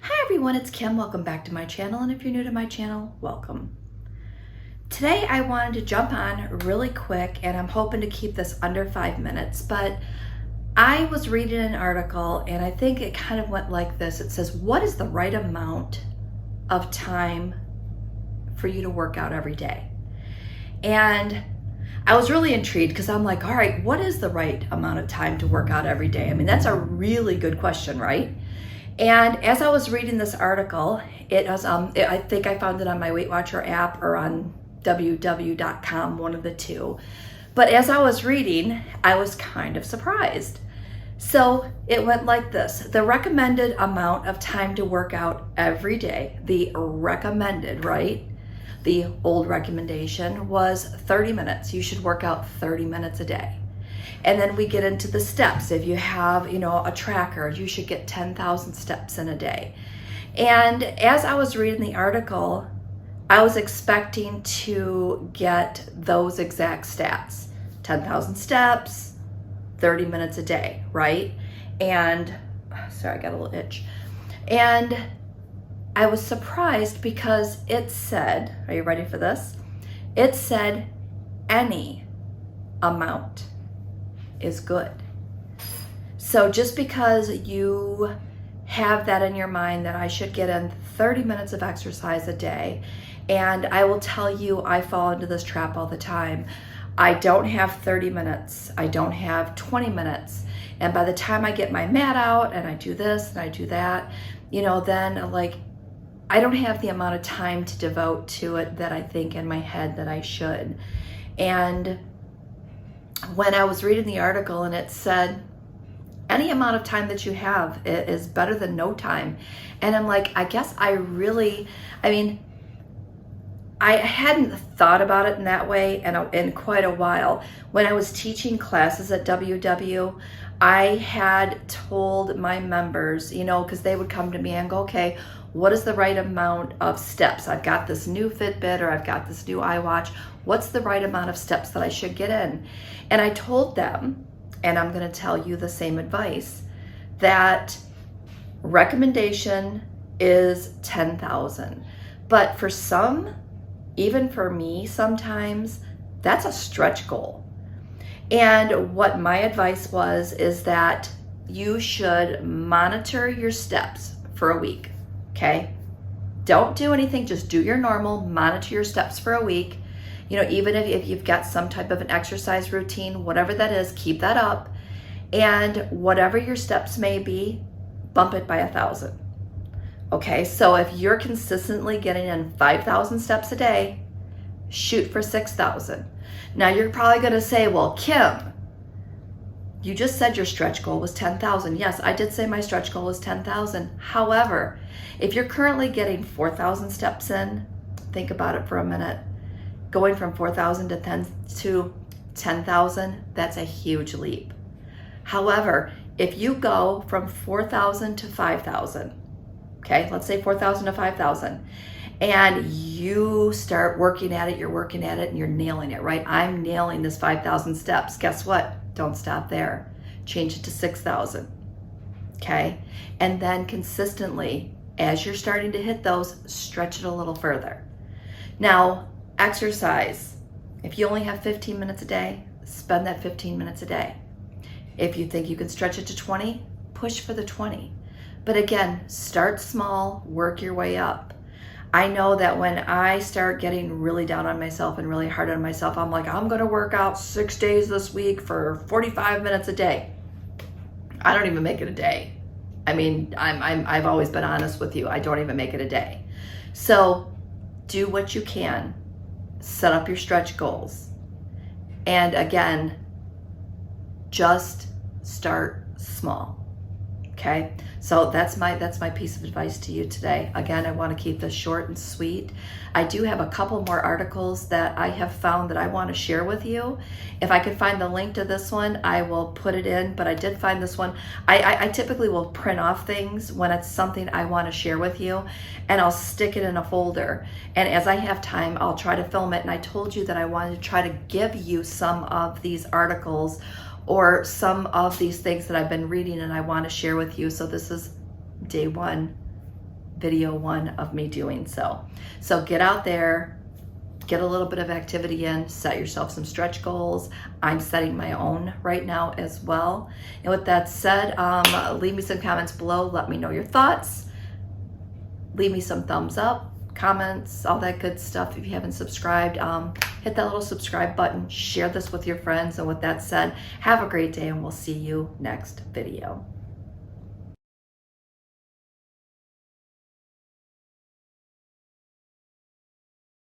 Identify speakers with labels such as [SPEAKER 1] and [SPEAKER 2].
[SPEAKER 1] Hi everyone, it's Kim. Welcome back to my channel, and if you're new to my channel, welcome. Today I wanted to jump on really quick, and I'm hoping to keep this under 5 minutes, but I was reading an article and I think it kind of went like this. It says, what is the right amount of time for you to work out every day? And I was really intrigued because I'm like, all right, what is the right amount of time to work out every day? I mean, that's a really good question, right? And as I was reading this article, it was, I think I found it on my Weight Watcher app or on www.com, one of the two. But as I was reading, I was kind of surprised. So it went like this. The recommended amount of time to work out every day, the recommended, right? The old recommendation was 30 minutes. You should work out 30 minutes a day. And then we get into the steps. If you have, a tracker, you should get 10,000 steps in a day. And as I was reading the article, I was expecting to get those exact stats. 10,000 steps, 30 minutes a day, right? And, sorry, I got a little itch. And I was surprised because it said, are you ready for this? It said any amount is good. So just because you have that in your mind that I should get in 30 minutes of exercise a day, and I will tell you, I fall into this trap all the time. I don't have 30 minutes. I don't have 20 minutes. And by the time I get my mat out and I do this and I do that, then I don't have the amount of time to devote to it that I think in my head that I should. And when I was reading the article and it said, any amount of time that you have is better than no time. And I'm like, I guess I hadn't thought about it in that way in quite a while. When I was teaching classes at WW, I had told my members, because they would come to me and go, okay, what is the right amount of steps? I've got this new Fitbit or I've got this new iWatch. What's the right amount of steps that I should get in? And I told them, and I'm going to tell you the same advice, that recommendation is 10,000. But for some, even for me sometimes, that's a stretch goal. And what my advice is that you should monitor your steps for a week. Okay, don't do anything, just do your normal, monitor your steps for a week. Even if you've got some type of an exercise routine, whatever that is, keep that up. And whatever your steps may be, bump it by 1,000. Okay, so if you're consistently getting in 5,000 steps a day, shoot for 6,000. Now you're probably gonna say, well, Kim, you just said your stretch goal was 10,000. Yes, I did say my stretch goal was 10,000. However, if you're currently getting 4,000 steps in, think about it for a minute. Going from 4,000 to 10,000, that's a huge leap. However, if you go from 4,000 to 5,000, okay, let's say 4,000 to 5,000, and you start working at it, and you're nailing it, right? I'm nailing this 5,000 steps. Guess what? Don't stop there. Change it to 6,000, okay? And then consistently, as you're starting to hit those, stretch it a little further. Now, exercise. If you only have 15 minutes a day, spend that 15 minutes a day. If you think you can stretch it to 20, push for the 20. But again, start small, work your way up. I know that when I start getting really down on myself and really hard on myself, I'm like, I'm gonna work out 6 days this week for 45 minutes a day. I don't even make it a day. I mean, I've always been honest with you. I don't even make it a day. So do what you can. Set up your stretch goals. And again, just start small. Okay, so that's my piece of advice to you today. Again, I want to keep this short and sweet. I do have a couple more articles that I have found that I want to share with you. If I can find the link to this one, I will put it in, but I did find this one. I typically will print off things when it's something I want to share with you, and I'll stick it in a folder. And as I have time, I'll try to film it. And I told you that I wanted to try to give you some of these articles or some of these things that I've been reading and I want to share with you. So this is day one video 1 of me doing so. So get out there, get a little bit of activity in, set yourself some stretch goals. I'm setting my own right now as well. And with that said, leave me some comments below. Let me know your thoughts. Leave me some thumbs up, comments, all that good stuff. If you haven't subscribed, hit that little subscribe button, share this with your friends. And with that said, have a great day, and we'll see you next video.